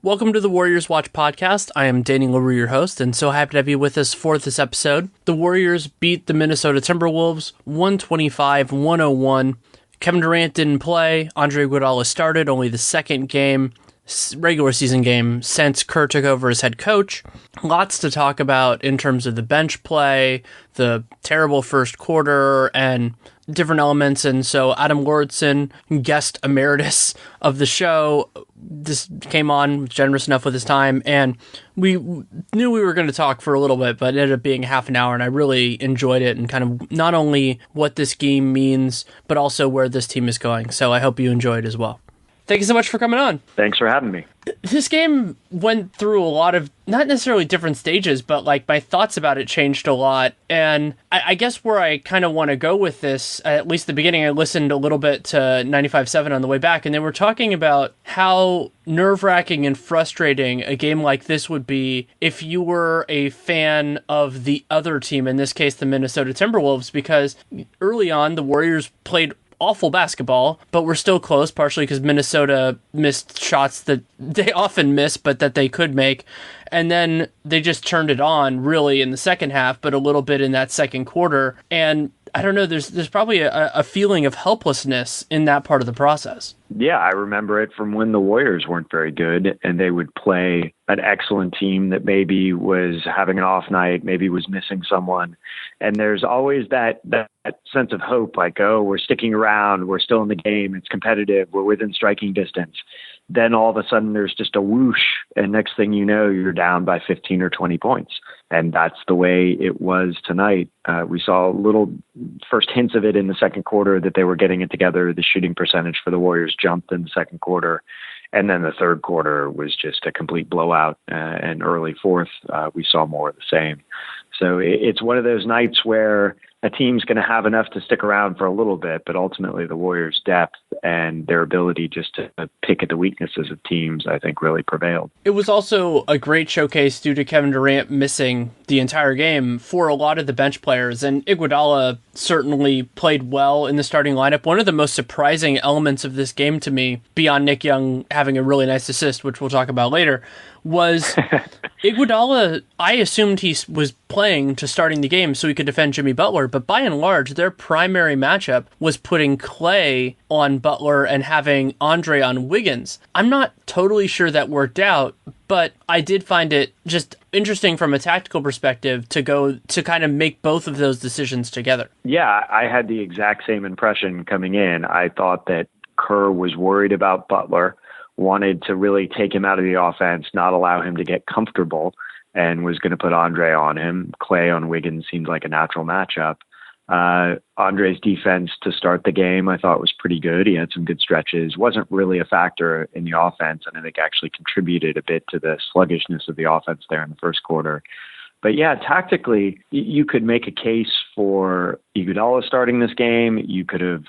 Welcome to the Warriors Watch podcast. I am Danny Leroux, your host, and so happy to have you with us for this episode. The Warriors beat the Minnesota Timberwolves 125-101. Kevin Durant didn't play. Andre Iguodala started, only the second regular season game since Kerr took over as head coach. Lots to talk about in terms of the bench play, the terrible first quarter, and different elements. And so Adam Lauridsen, guest emeritus of the show, this came on generous enough with his time, and we knew we were going to talk for a little bit, but it ended up being half an hour, and I really enjoyed it, and kind of not only what this game means, but also where this team is going. So I hope you enjoyed as well. Thank you so much for coming on. Thanks for having me. This game went through a lot of, not necessarily different stages, but like my thoughts about it changed a lot. And I guess where I kind of want to go with this, at least the beginning, I listened a little bit to 95.7 on the way back, and they were talking about how nerve-wracking and frustrating a game like this would be if you were a fan of the other team, in this case, the Minnesota Timberwolves, because early on, the Warriors played awful basketball, but we're still close, partially because Minnesota missed shots that they often miss, but that they could make. And then they just turned it on, really, in the second half, but a little bit in that second quarter. And I don't know, there's probably a feeling of helplessness in that part of the process. Yeah, I remember it from when the Warriors weren't very good, and they would play an excellent team that maybe was having an off night, maybe was missing someone. And there's always that sense of hope, like, oh, we're sticking around, we're still in the game, it's competitive, we're within striking distance. Then all of a sudden there's just a whoosh, and next thing you know, you're down by 15 or 20 points. And that's the way it was tonight. We saw little first hints of it in the second quarter that they were getting it together. The shooting percentage for the Warriors jumped in the second quarter. And then the third quarter was just a complete blowout. And early fourth, we saw more of the same. So it's one of those nights where a team's going to have enough to stick around for a little bit, but ultimately the Warriors' depth and their ability just to pick at the weaknesses of teams, I think, really prevailed. It was also a great showcase due to Kevin Durant missing the entire game for a lot of the bench players, and Iguodala certainly played well in the starting lineup. One of the most surprising elements of this game to me, beyond Nick Young having a really nice assist, which we'll talk about later, was Iguodala. I assumed he was playing to starting the game so he could defend Jimmy Butler, but by and large, their primary matchup was putting Klay on Butler and having Andre on Wiggins. I'm not totally sure that worked out, but I did find it just interesting from a tactical perspective to go to kind of make both of those decisions together. Yeah, I had the exact same impression coming in. I thought that Kerr was worried about Butler, wanted to really take him out of the offense, not allow him to get comfortable, and was going to put Andre on him. Klay on Wiggins seemed like a natural matchup. Andre's defense to start the game, I thought, was pretty good. He had some good stretches. Wasn't really a factor in the offense, and I think actually contributed a bit to the sluggishness of the offense there in the first quarter. But yeah, tactically, you could make a case for Iguodala starting this game. You could have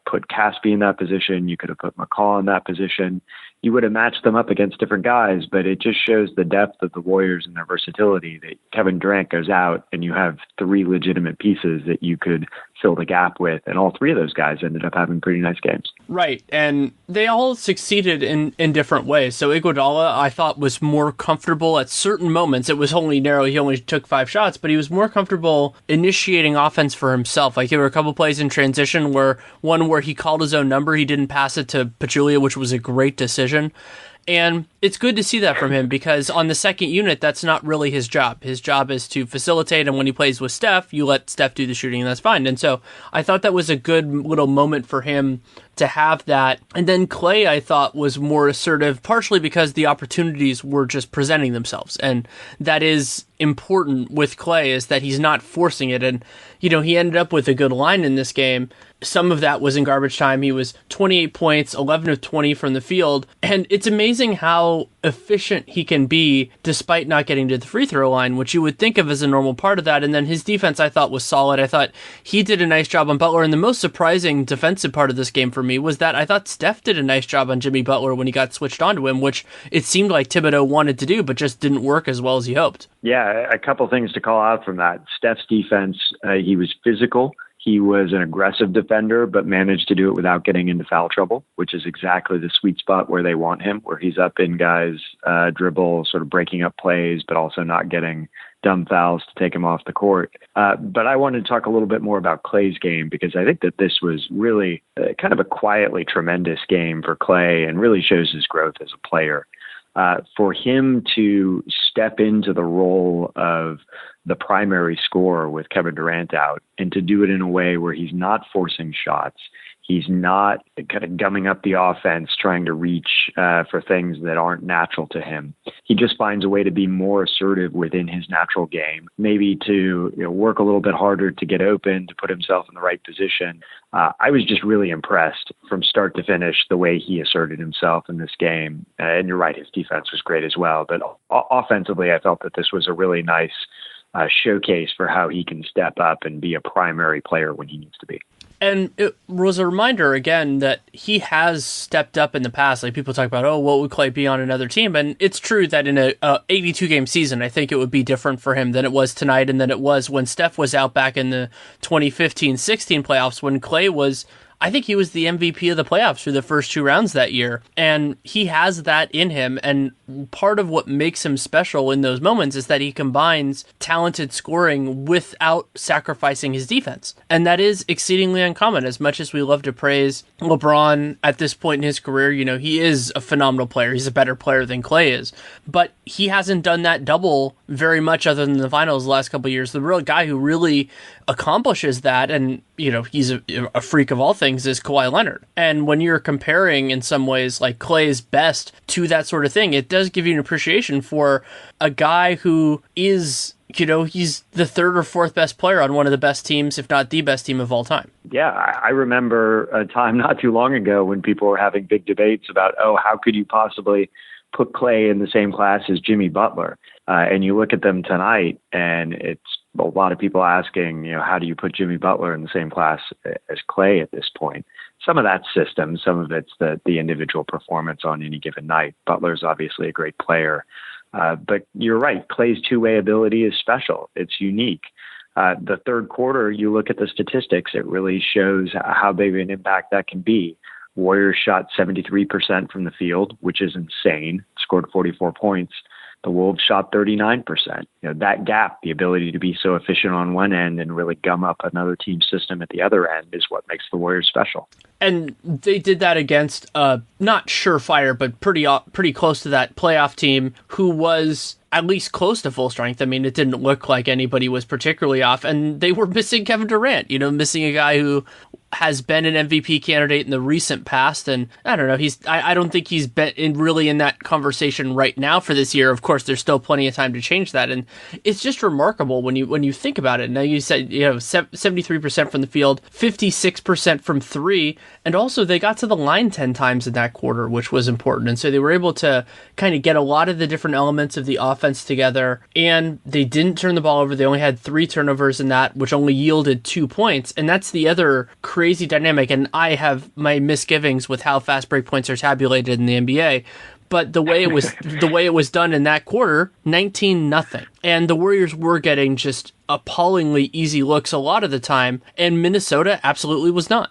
put Caspi in that position. You could have put McCaw in that position. You would have matched them up against different guys, but it just shows the depth of the Warriors and their versatility that Kevin Durant goes out and you have three legitimate pieces that you could fill the gap with. And all three of those guys ended up having pretty nice games. Right. And they all succeeded in different ways. So Iguodala, I thought, was more comfortable at certain moments. It was only narrow. He only took 5 shots, but he was more comfortable initiating offense for himself. Like there were a couple plays in transition where he called his own number. He didn't pass it to Pachulia, which was a great decision. And it's good to see that from him because on the second unit, that's not really his job. His job is to facilitate, and when he plays with Steph, you let Steph do the shooting, and that's fine. And so I thought that was a good little moment for him to have that. And then Klay, I thought, was more assertive, partially because the opportunities were just presenting themselves. And that is important with Klay, is that he's not forcing it. And, you know, he ended up with a good line in this game. Some of that was in garbage time. He was 28 points, 11 of 20 from the field. And it's amazing how efficient he can be despite not getting to the free throw line, which you would think of as a normal part of that. And then his defense, I thought, was solid. I thought he did a nice job on Butler. And the most surprising defensive part of this game for me was that I thought Steph did a nice job on Jimmy Butler when he got switched onto him, which it seemed like Thibodeau wanted to do, but just didn't work as well as he hoped. Yeah, a couple things to call out from that. Steph's defense, he was physical. He was an aggressive defender, but managed to do it without getting into foul trouble, which is exactly the sweet spot where they want him, where he's up in guys' dribble, sort of breaking up plays, but also not getting dumb fouls to take him off the court. But I wanted to talk a little bit more about Klay's game, because I think that this was really kind of a quietly tremendous game for Klay and really shows his growth as a player. For him to step into the role of the primary scorer with Kevin Durant out, and to do it in a way where he's not forcing shots, he's not kind of gumming up the offense, trying to reach for things that aren't natural to him. He just finds a way to be more assertive within his natural game, maybe to work a little bit harder to get open, to put himself in the right position. I was just really impressed from start to finish the way he asserted himself in this game. And you're right, his defense was great as well. But offensively, I felt that this was a really nice showcase for how he can step up and be a primary player when he needs to be. And it was a reminder, again, that he has stepped up in the past. Like, people talk about, oh, what would Klay be on another team? And it's true that in a 82-game season, I think it would be different for him than it was tonight and than it was when Steph was out back in the 2015-16 playoffs, when Klay was, I think he was the MVP of the playoffs through the first two rounds that year. And he has that in him. And part of what makes him special in those moments is that he combines talented scoring without sacrificing his defense. And that is exceedingly uncommon. As much as we love to praise LeBron at this point in his career, he is a phenomenal player. He's a better player than Klay is. But he hasn't done that double very much other than the finals the last couple of years. The real guy who really accomplishes that, and he's a freak of all things, is Kawhi Leonard. And when you're comparing in some ways like Klay's best to that sort of thing, it does give you an appreciation for a guy who is, he's the third or fourth best player on one of the best teams, if not the best team of all time. Yeah, I remember a time not too long ago when people were having big debates about, how could you possibly put Klay in the same class as Jimmy Butler? And you look at them tonight, and it's a lot of people asking, how do you put Jimmy Butler in the same class as Klay at this point? Some of that's system, some of it's the individual performance on any given night. Butler's obviously a great player. But you're right, Klay's two-way ability is special. It's unique. The third quarter, you look at the statistics, it really shows how big of an impact that can be. Warriors shot 73% from the field, which is insane, scored 44 points. The Wolves shot 39%. That gap, the ability to be so efficient on one end and really gum up another team's system at the other end, is what makes the Warriors special. And they did that against not surefire, but pretty close to that playoff team who was at least close to full strength. I mean, it didn't look like anybody was particularly off, and they were missing Kevin Durant, missing a guy who has been an MVP candidate in the recent past, and I don't know, I don't think he's been really in that conversation right now for this year. Of course, there's still plenty of time to change that, and it's just remarkable when you think about it. Now, you said 73% from the field, 56% from three, and also they got to the line 10 times in that quarter, which was important, and so they were able to kind of get a lot of the different elements of the offense together, and they didn't turn the ball over. They only had 3 turnovers in that, which only yielded 2 points, and that's the other crazy dynamic. And I have my misgivings with how fast break points are tabulated in the NBA, but the way it was done in that quarter, 19-0, and the Warriors were getting just appallingly easy looks a lot of the time, and Minnesota absolutely was not.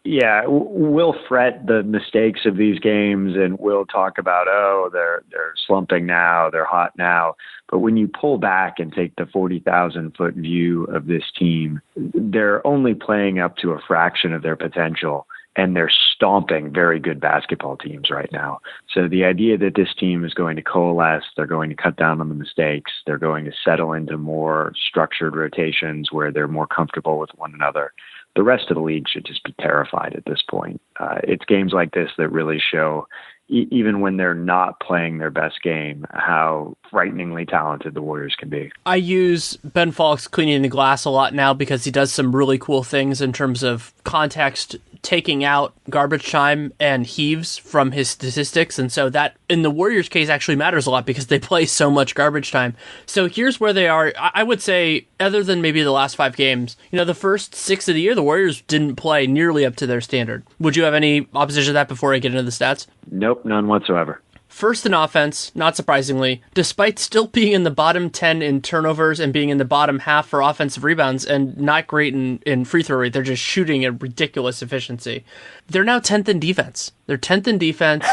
Yeah, we'll fret the mistakes of these games, and we'll talk about, they're slumping now, they're hot now. But when you pull back and take the 40,000-foot view of this team, they're only playing up to a fraction of their potential, and they're stomping very good basketball teams right now. So the idea that this team is going to coalesce, they're going to cut down on the mistakes, they're going to settle into more structured rotations where they're more comfortable with one another, the rest of the league should just be terrified at this point. It's games like this that really show, even when they're not playing their best game, how frighteningly talented the Warriors can be. I use Ben Falk's cleaning the glass a lot now because he does some really cool things in terms of context, taking out garbage time and heaves from his statistics. And so that, in the Warriors' case, actually matters a lot because they play so much garbage time. So here's where they are. I would say, other than maybe the last 5 games, the first 6 of the year, the Warriors didn't play nearly up to their standard. Would you have any opposition to that before I get into the stats? Nope, none whatsoever. first in offense, not surprisingly, despite still being in the bottom 10 in turnovers and being in the bottom half for offensive rebounds and not great in free throw rate. They're just shooting at ridiculous efficiency. They're now 10th in defense. They're 10th in defense.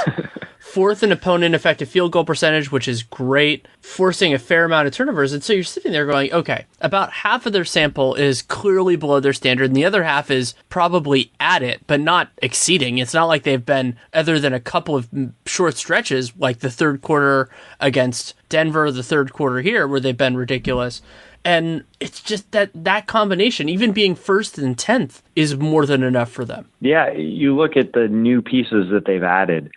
Fourth in opponent effective field goal percentage, which is great, forcing a fair amount of turnovers. And so you're sitting there going, okay, about half of their sample is clearly below their standard, and the other half is probably at it, but not exceeding. It's not like they've been, other than a couple of short stretches, like the third quarter against Denver, the third quarter here, where they've been ridiculous. And it's just that combination, even being first and 10th, is more than enough for them. Yeah, you look at the new pieces that they've added.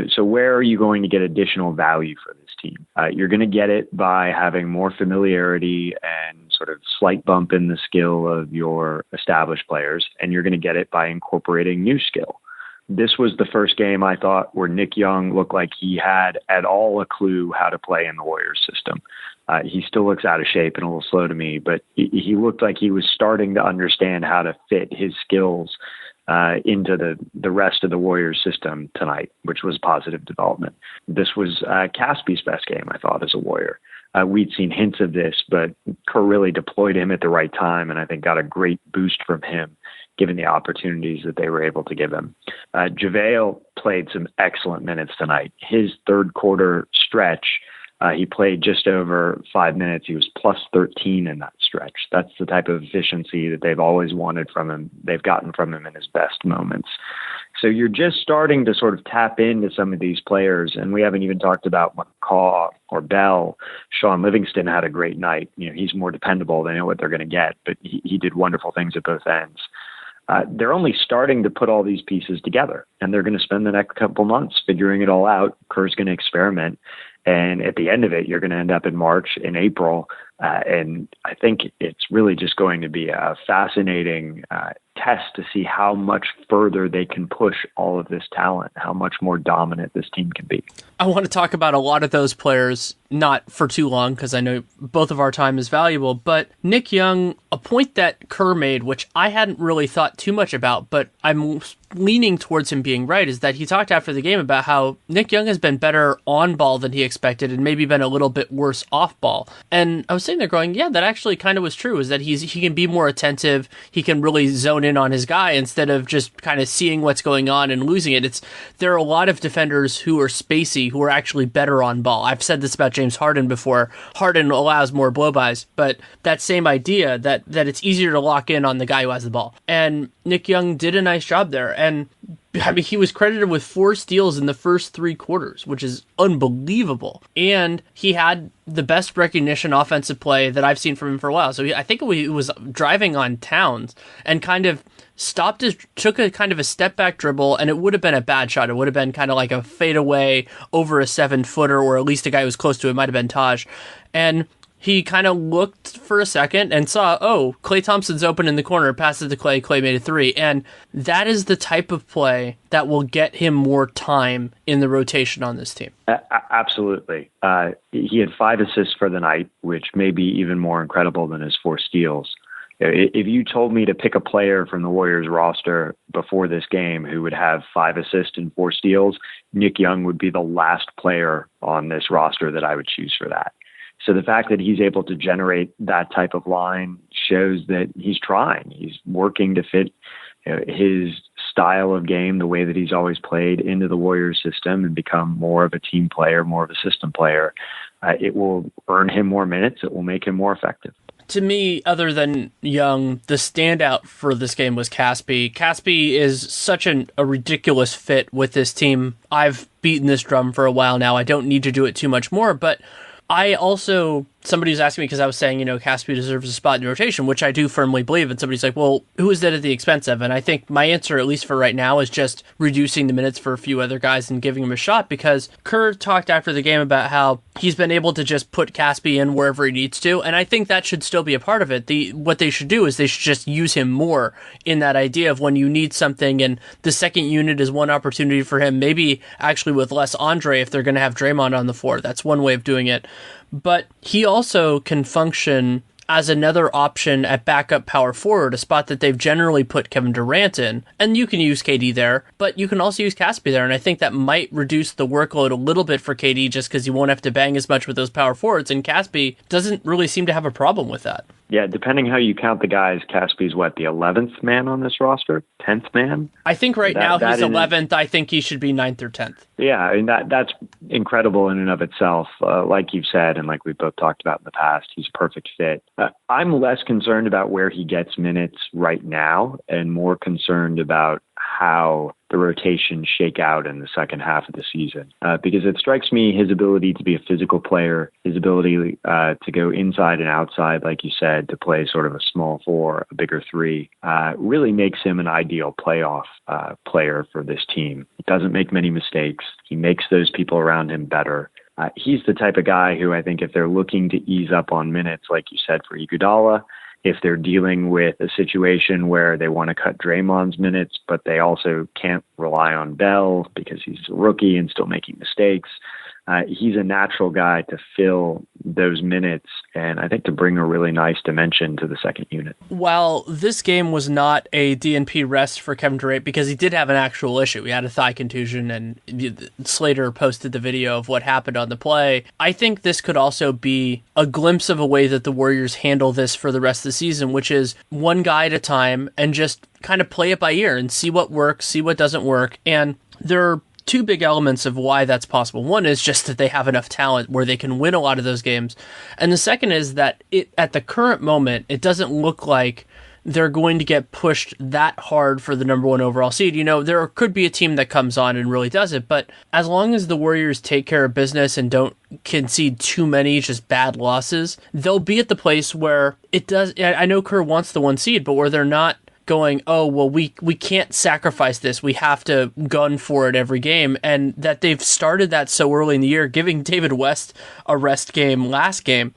So where are you going to get additional value for this team? You're going to get it by having more familiarity and sort of slight bump in the skill of your established players, and you're going to get it by incorporating new skill. This was the first game, I thought, where Nick Young looked like he had at all a clue how to play in the Warriors system. He still looks out of shape and a little slow to me, but he looked like he was starting to understand how to fit his skills into the rest of the Warriors system tonight, which was positive development. This was Caspi's best game, I thought, as a Warrior. We'd seen hints of this, but Kerr really deployed him at the right time, and I think got a great boost from him, given the opportunities that they were able to give him. JaVale played some excellent minutes tonight. His third quarter stretch, he played just over 5 minutes. He was plus 13 in that stretch. That's the type of efficiency that they've always wanted from him. They've gotten from him in his best moments. So you're just starting to sort of tap into some of these players, and we haven't even talked about McCaw or Bell. Sean Livingston had a great night. He's more dependable. They know what they're going to get, but he did wonderful things at both ends. They're only starting to put all these pieces together, and they're going to spend the next couple months figuring it all out. Kerr's going to experiment. And at the end of it, you're going to end up in March, in April. And I think it's really just going to be a fascinating test to see how much further they can push all of this talent, how much more dominant this team can be. I want to talk about a lot of those players, not for too long, because I know both of our time is valuable, but Nick Young, a point that Kerr made, which I hadn't really thought too much about, but I'm leaning towards him being right, is that he talked after the game about how Nick Young has been better on ball than he expected and maybe been a little bit worse off ball. And I was sitting there going, yeah, that actually kind of was true, is that he can be more attentive, he can really zone in on his guy instead of just kind of seeing what's going on and losing it. There are a lot of defenders who are spacey who are actually better on ball. I've said this about James Harden before. Harden allows more blow-bys, but that same idea that it's easier to lock in on the guy who has the ball. And Nick Young did a nice job there. And I mean, he was credited with 4 steals in the first 3 quarters, which is unbelievable. And he had the best recognition offensive play that I've seen from him for a while. So I think he was driving on Towns and kind of took a kind of a step back dribble, and it would have been a bad shot. It would have been kind of like a fadeaway over a 7-footer, or at least a guy who was close to it. Might have been Taj. And he kind of looked for a second and saw, oh, Klay Thompson's open in the corner, passed it to Klay, Klay made a 3. And that is the type of play that will get him more time in the rotation on this team. Absolutely. He had 5 assists for the night, which may be even more incredible than his 4 steals. If you told me to pick a player from the Warriors roster before this game who would have 5 assists and 4 steals, Nick Young would be the last player on this roster that I would choose for that. So the fact that he's able to generate that type of line shows that he's trying. He's working to fit his style of game, the way that he's always played, into the Warriors system and become more of a team player, more of a system player. It will earn him more minutes. It will make him more effective. To me, other than Young, the standout for this game was Caspi. Caspi is such a ridiculous fit with this team. I've beaten this drum for a while now. I don't need to do it too much more, but I also, somebody was asking me because I was saying, Caspi deserves a spot in the rotation, which I do firmly believe. And somebody's like, well, who is that at the expense of? And I think my answer, at least for right now, is just reducing the minutes for a few other guys and giving him a shot, because Kerr talked after the game about how he's been able to just put Caspi in wherever he needs to. And I think that should still be a part of it. What they should do is they should just use him more in that idea of when you need something, and the second unit is one opportunity for him, maybe actually with less Andre if they're going to have Draymond on the floor. That's one way of doing it. But he also can function as another option at backup power forward, a spot that they've generally put Kevin Durant in. And you can use KD there, but you can also use Caspi there. And I think that might reduce the workload a little bit for KD just because you won't have to bang as much with those power forwards. And Caspi doesn't really seem to have a problem with that. Yeah, depending how you count the guys, Caspi's what, the 11th man on this roster? 10th man? I think now he's 11th. I think he should be 9th or 10th. Yeah, I mean, that's incredible in and of itself. Like you've said, and like we've both talked about in the past, he's a perfect fit. I'm less concerned about where he gets minutes right now and more concerned about how the rotations shake out in the second half of the season. Because it strikes me his ability to be a physical player, his ability to go inside and outside, like you said, to play sort of a small four, a bigger three, really makes him an ideal playoff player for this team. He doesn't make many mistakes. He makes those people around him better. He's the type of guy who I think if they're looking to ease up on minutes, like you said, for Iguodala, if they're dealing with a situation where they want to cut Draymond's minutes, but they also can't rely on Bell because he's a rookie and still making mistakes, he's a natural guy to fill those minutes and I think to bring a really nice dimension to the second unit. While this game was not a DNP rest for Kevin Durant because he did have an actual issue. He had a thigh contusion and Slater posted the video of what happened on the play. I think this could also be a glimpse of a way that the Warriors handle this for the rest of the season, which is one guy at a time and just kind of play it by ear and see what works, see what doesn't work. And there are two big elements of why that's possible. One is just that they have enough talent where they can win a lot of those games. And the second is that at the current moment, it doesn't look like they're going to get pushed that hard for the number one overall seed. You know, there could be a team that comes on and really does it, but as long as the Warriors take care of business and don't concede too many just bad losses, they'll be at the place where it does. I know Kerr wants the one seed, but where they're not going, oh, well, we can't sacrifice this. We have to gun for it every game. And that they've started that so early in the year, giving David West a rest game last game.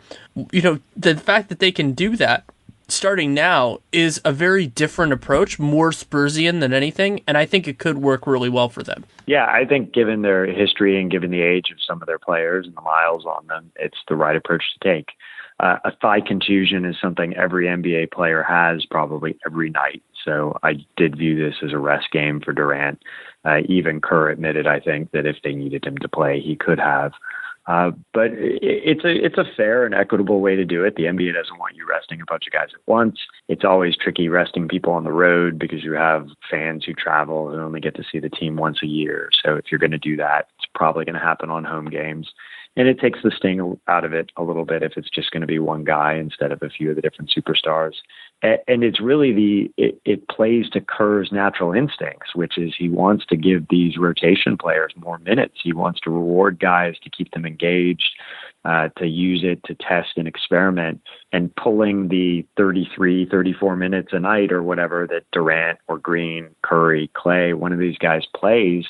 You know, the fact that they can do that starting now is a very different approach, more Spursian than anything. And I think it could work really well for them. Yeah, I think given their history and given the age of some of their players and the miles on them, it's the right approach to take. A thigh contusion is something every NBA player has probably every night. So I did view this as a rest game for Durant. Even Kerr admitted, I think, that if they needed him to play, he could have. But it's a fair and equitable way to do it. The NBA doesn't want you resting a bunch of guys at once. It's always tricky resting people on the road because you have fans who travel and only get to see the team once a year. So if you're going to do that, it's probably going to happen on home games. And it takes the sting out of it a little bit if it's just going to be one guy instead of a few of the different superstars. And it's really it plays to Kerr's natural instincts, which is he wants to give these rotation players more minutes. He wants to reward guys to keep them engaged, to use it to test and experiment. And pulling the 33, 34 minutes a night or whatever that Durant or Green, Curry, Klay, one of these guys plays,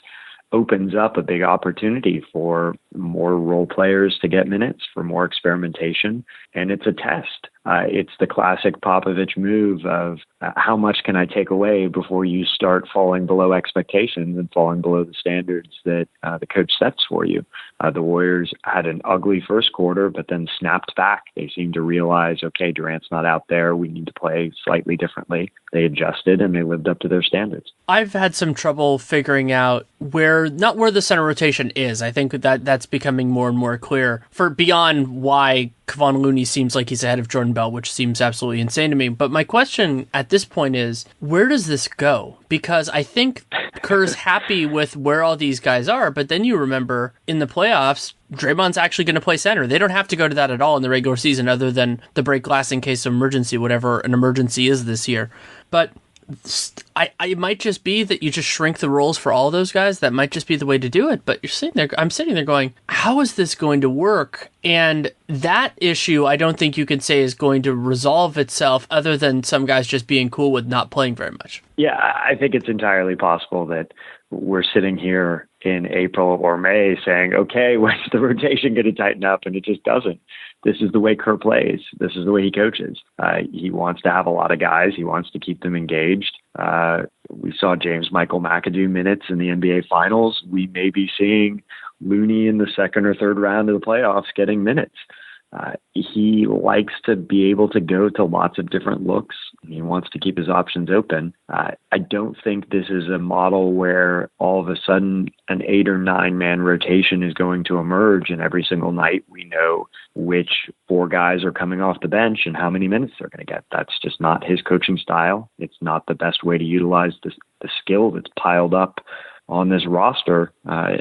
opens up a big opportunity for more role players to get minutes, for more experimentation, and it's a test. It's the classic Popovich move of how much can I take away before you start falling below expectations and falling below the standards that the coach sets for you. The Warriors had an ugly first quarter, but then snapped back. They seemed to realize, okay, Durant's not out there. We need to play slightly differently. They adjusted and they lived up to their standards. I've had some trouble figuring out not where the center rotation is. I think that's becoming more and more clear for beyond why Kevon Looney seems like he's ahead of Jordan Bell, which seems absolutely insane to me. But my question at this point is, where does this go? Because I think Kerr's happy with where all these guys are, but then you remember in the playoffs, Draymond's actually going to play center. They don't have to go to that at all in the regular season other than the break glass in case of emergency, whatever an emergency is this year. But it might just be that you just shrink the roles for all those guys. That might just be the way to do it. But I'm sitting there going, how is this going to work? And that issue, I don't think you can say is going to resolve itself other than some guys just being cool with not playing very much. Yeah, I think it's entirely possible that we're sitting here in April or May saying, okay, when's the rotation going to tighten up? And it just doesn't. This is the way Kerr plays. This is the way he coaches. He wants to have a lot of guys. He wants to keep them engaged. We saw James Michael McAdoo minutes in the NBA Finals. We may be seeing Looney in the second or third round of the playoffs getting minutes. He likes to be able to go to lots of different looks. He wants to keep his options open. I don't think this is a model where all of a sudden an 8 or 9 man rotation is going to emerge, and every single night we know which 4 guys are coming off the bench and how many minutes they're going to get. That's just not his coaching style. It's not the best way to utilize the skill that's piled up on this roster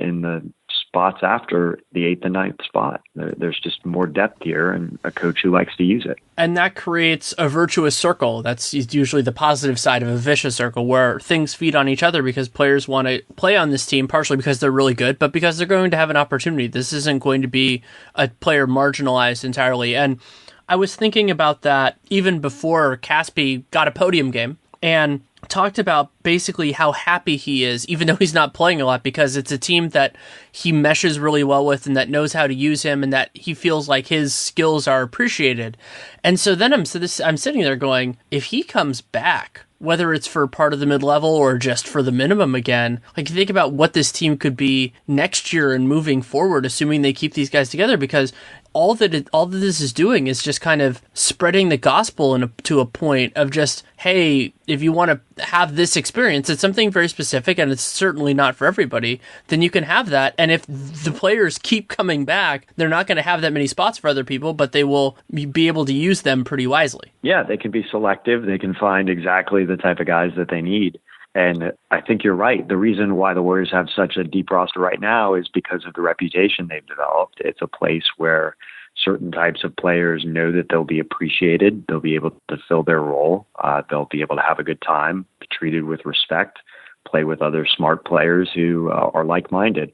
in the spots after the 8th and 9th spot. There's just more depth here and a coach who likes to use it. And that creates a virtuous circle. That's usually the positive side of a vicious circle where things feed on each other because players want to play on this team, partially because they're really good, but because they're going to have an opportunity. This isn't going to be a player marginalized entirely. And I was thinking about that even before Caspi got a podium game and talked about basically how happy he is, even though he's not playing a lot, because it's a team that he meshes really well with and that knows how to use him and that he feels like his skills are appreciated. And so then I'm sitting there going, if he comes back, whether it's for part of the mid-level or just for the minimum again, like think about what this team could be next year and moving forward, assuming they keep these guys together, because all that this is doing is just kind of spreading the gospel to a point of just, hey, if you want to have this experience, it's something very specific and it's certainly not for everybody, then you can have that. And if the players keep coming back, they're not going to have that many spots for other people, but they will be able to use them pretty wisely. Yeah, they can be selective. They can find exactly the type of guys that they need. And I think you're right. The reason why the Warriors have such a deep roster right now is because of the reputation they've developed. It's a place where certain types of players know that they'll be appreciated. They'll be able to fill their role. They'll be able to have a good time, be treated with respect, play with other smart players who are like-minded.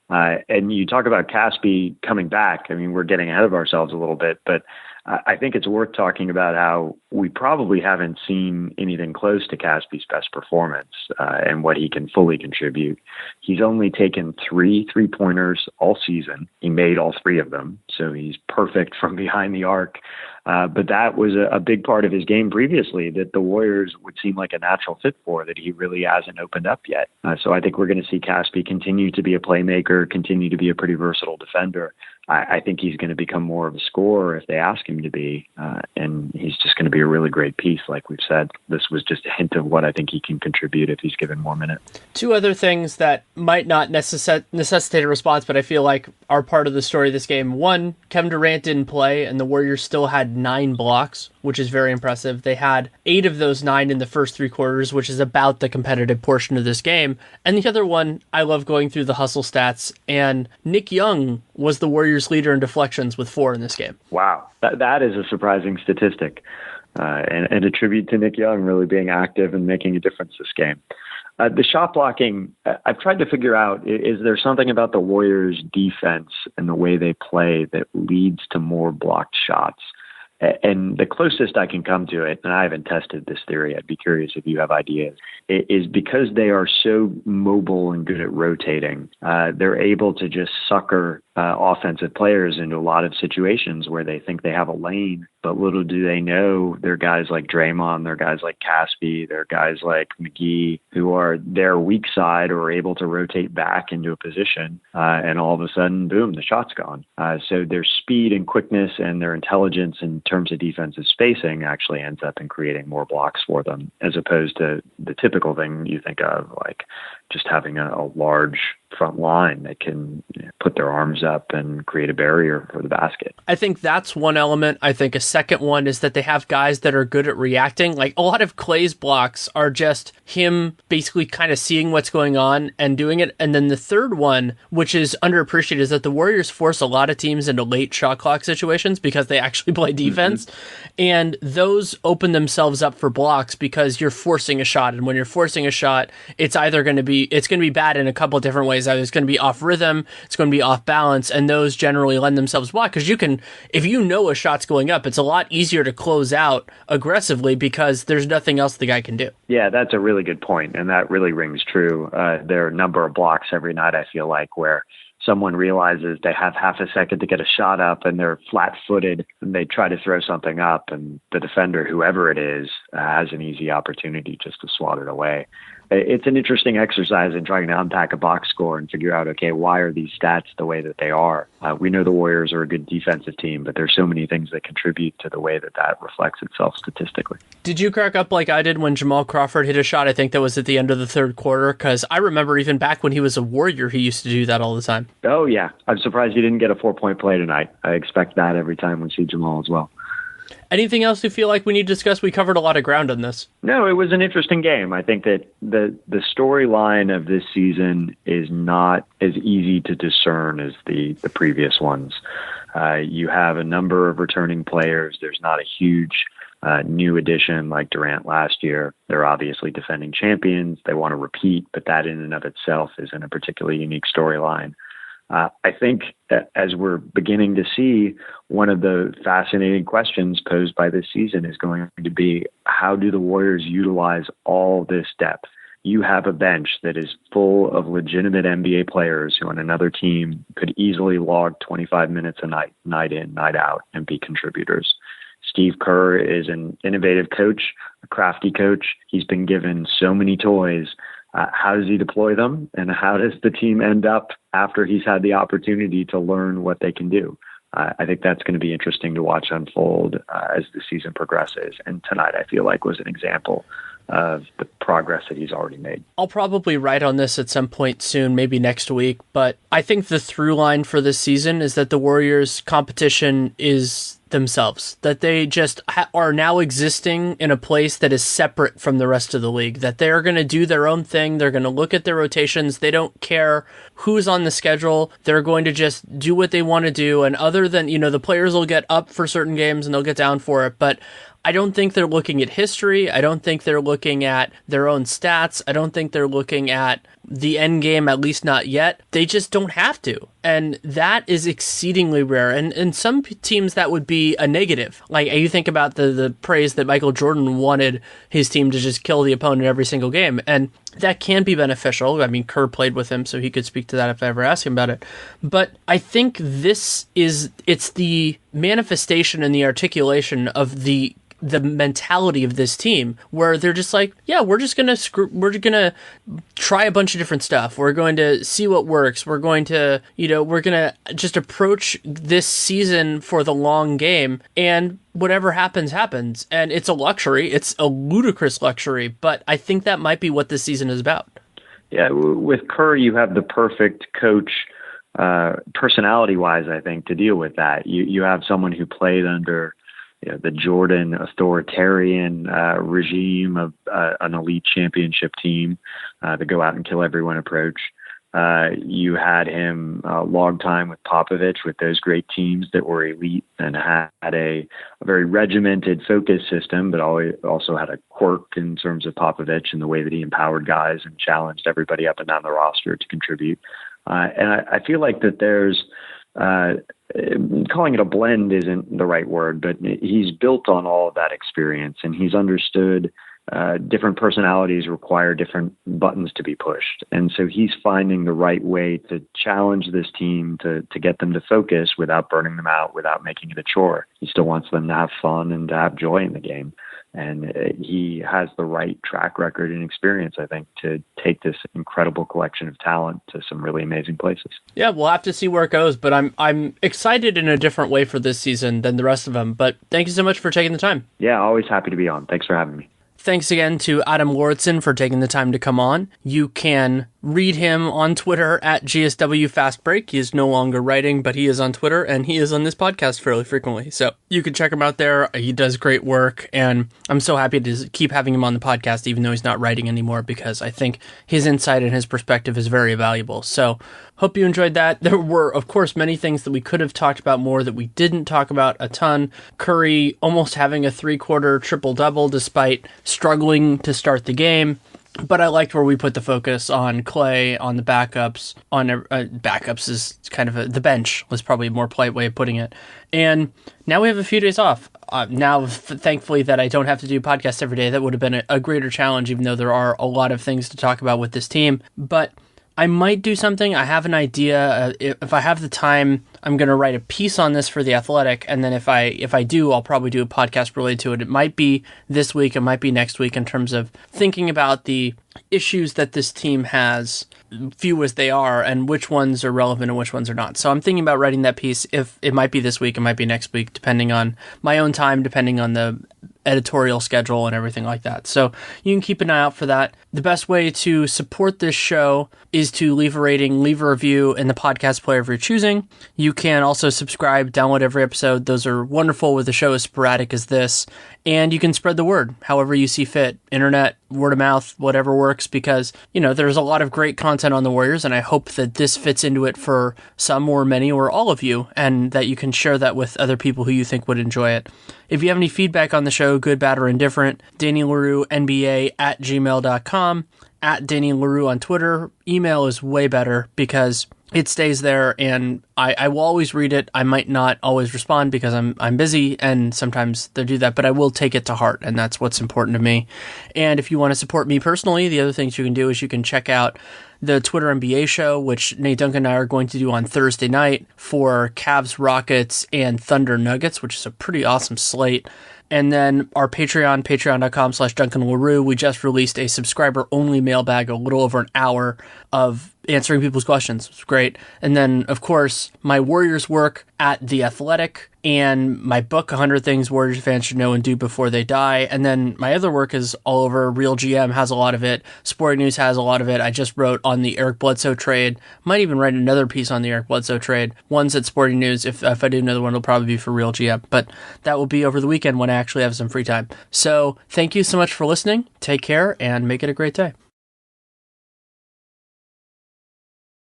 And you talk about Caspi coming back. I mean, we're getting ahead of ourselves a little bit, but I think it's worth talking about how we probably haven't seen anything close to Caspi's best performance and what he can fully contribute. He's only taken 3 3-pointers all season. He made all 3 of them, so he's perfect from behind the arc. But that was a big part of his game previously that the Warriors would seem like a natural fit for, that he really hasn't opened up yet. So I think we're going to see Caspi continue to be a playmaker, continue to be a pretty versatile defender. I think he's going to become more of a scorer if they ask him to be, and he's just going to be a really great piece, like we've said. This was just a hint of what I think he can contribute if he's given more minutes. 2 other things that might not necessitate a response, but I feel like are part of the story of this game. 1, Kevin Durant didn't play, and the Warriors still had 9 blocks, which is very impressive. They had 8 of those 9 in the first 3 quarters, which is about the competitive portion of this game. And the other one, I love going through the hustle stats, and Nick Young was the Warriors' leader in deflections with 4 in this game. Wow, that is a surprising statistic, and a tribute to Nick Young really being active and making a difference this game. The shot blocking, I've tried to figure out, is there something about the Warriors' defense and the way they play that leads to more blocked shots? And the closest I can come to it, and I haven't tested this theory, I'd be curious if you have ideas, is because they are so mobile and good at rotating, they're able to just sucker offensive players into a lot of situations where they think they have a lane, but little do they know they're guys like Draymond, they're guys like Caspi, they're guys like McGee who are their weak side or are able to rotate back into a position, and all of a sudden, boom, the shot's gone. So their speed and quickness and their intelligence in terms of defensive spacing actually ends up in creating more blocks for them, as opposed to the typical thing you think of, like just having a large front line that can put their arms up and create a barrier for the basket. I think that's one element. I think a second one is that they have guys that are good at reacting. Like a lot of Klay's blocks are just him basically kind of seeing what's going on and doing it. And then the third one, which is underappreciated, is that the Warriors force a lot of teams into late shot clock situations because they actually play defense. And those open themselves up for blocks because you're forcing a shot. And when you're forcing a shot, it's either going to be bad in a couple of different ways. Either it's going to be off rhythm, it's going to be off balance, and those generally lend themselves block because you can, if you know a shot's going up, it's a lot easier to close out aggressively because there's nothing else the guy can do. Yeah, that's a really good point, and that really rings true. There are a number of blocks every night, I feel like, where someone realizes they have half a second to get a shot up and they're flat-footed and they try to throw something up, and the defender, whoever it is, has an easy opportunity just to swat it away. it's an interesting exercise in trying to unpack a box score and figure out, okay, why are these stats the way that they are? We know the Warriors are a good defensive team, but there's so many things that contribute to the way that reflects itself statistically. Did you crack up like I did when Jamal Crawford hit a shot? I think that was at the end of the third quarter, because I remember even back when he was a Warrior, he used to do that all the time. Oh, yeah. I'm surprised he didn't get a 4-point play tonight. I expect that every time we see Jamal as well. Anything else you feel like we need to discuss? We covered a lot of ground on this. No, it was an interesting game. I think that the storyline of this season is not as easy to discern as the previous ones. You have a number of returning players. There's not a huge new addition like Durant last year. They're obviously defending champions. They want to repeat, but that in and of itself isn't a particularly unique storyline. I think that as we're beginning to see, one of the fascinating questions posed by this season is going to be, how do the Warriors utilize all this depth? You have a bench that is full of legitimate NBA players who on another team could easily log 25 minutes a night, night in, night out, and be contributors. Steve Kerr is an innovative coach, a crafty coach. He's been given so many toys. How does he deploy them? And how does the team end up after he's had the opportunity to learn what they can do? I think that's going to be interesting to watch unfold as the season progresses. And tonight, I feel like, was an example of the progress that he's already made. I'll probably write on this at some point soon, maybe next week, but I think the through line for this season is that the Warriors' competition is themselves, that they just are now existing in a place that is separate from the rest of the league, that they're going to do their own thing. They're going to look at their rotations. They don't care who's on the schedule. They're going to just do what they want to do. And other than, the players will get up for certain games and they'll get down for it. But I don't think they're looking at history. I don't think they're looking at their own stats. I don't think they're looking at the end game, at least not yet. They just don't have to. And that is exceedingly rare. And in some teams, that would be a negative. Like, you think about the praise that Michael Jordan wanted his team to just kill the opponent every single game. And that can be beneficial. I mean, Kerr played with him, so he could speak to that if I ever asked him about it. But I think it's the manifestation and the articulation of the mentality of this team, where they're just like, yeah, we're gonna try a bunch of different stuff. We're going to see what works. We're going to just approach this season for the long game, and whatever happens, happens. And it's a luxury. It's a ludicrous luxury, but I think that might be what this season is about. Yeah, with Kerr, you have the perfect coach, personality-wise, I think, to deal with that. You have someone who played under the Jordan authoritarian regime of an elite championship team, the go out and kill everyone approach. You had him long time with Popovich, with those great teams that were elite and had a very regimented focus system, but also had a quirk in terms of Popovich and the way that he empowered guys and challenged everybody up and down the roster to contribute. And I feel like that there's calling it a blend isn't the right word, but he's built on all of that experience, and he's understood different personalities require different buttons to be pushed. And so he's finding the right way to challenge this team to get them to focus without burning them out, without making it a chore. He still wants them to have fun and to have joy in the game. And he has the right track record and experience, I think, to take this incredible collection of talent to some really amazing places. Yeah, we'll have to see where it goes, but I'm excited in a different way for this season than the rest of them. But thank you so much for taking the time. Yeah, always happy to be on. Thanks for having me. Thanks again to Adam Lauridsen for taking the time to come on. You can read him on Twitter at GSW Fast Break. He is no longer writing, but he is on Twitter, and he is on this podcast fairly frequently. So you can check him out there. He does great work, and I'm so happy to keep having him on the podcast, even though he's not writing anymore, because I think his insight and his perspective is very valuable. So hope you enjoyed that. There were, of course, many things that we could have talked about more that we didn't talk about a ton. Curry almost having a 3-quarter triple-double despite struggling to start the game. But I liked where we put the focus on Klay, on the backups, on backups is kind of the bench was probably a more polite way of putting it. And now we have a few days off. Thankfully that I don't have to do podcasts every day. That would have been a greater challenge, even though there are a lot of things to talk about with this team. But I might do something. I have an idea. If I have the time, I'm going to write a piece on this for The Athletic, and then if I do, I'll probably do a podcast related to it. It might be this week, it might be next week, in terms of thinking about the issues that this team has, few as they are, and which ones are relevant and which ones are not. So I'm thinking about writing that piece. If it might be this week, it might be next week, depending on my own time, depending on the editorial schedule and everything like that. So you can keep an eye out for that. The best way to support this show is to leave a rating, leave a review in the podcast player of your choosing. You can also subscribe, download every episode. Those are wonderful with a show as sporadic as this. And you can spread the word however you see fit. Internet, word of mouth, whatever works, because, there's a lot of great content on the Warriors, and I hope that this fits into it for some or many or all of you, and that you can share that with other people who you think would enjoy it. If you have any feedback on the show, good, bad, or indifferent, Danny Leroux, NBA @gmail.com, @Danny Leroux on Twitter. Email is way better because it stays there, and I will always read it. I might not always respond because I'm busy, and sometimes they do that, but I will take it to heart, and that's what's important to me. And if you want to support me personally, the other things you can do is you can check out the Twitter NBA show, which Nate Duncan and I are going to do on Thursday night for Cavs, Rockets, and Thunder Nuggets, which is a pretty awesome slate. And then our Patreon, patreon.com/Duncan Leroux. We just released a subscriber-only mailbag, a little over an hour of answering people's questions. It was great. And then, of course, my Warriors work at The Athletic, and my book, 100 Things Warriors Fans Should Know and Do Before They Die. And then my other work is all over. Real GM has a lot of it. Sporting News has a lot of it. I just wrote on the Eric Bledsoe trade. Might even write another piece on the Eric Bledsoe trade. One's at Sporting News. If I do another one, it'll probably be for Real GM. But that will be over the weekend when I actually have some free time. So thank you so much for listening. Take care and make it a great day.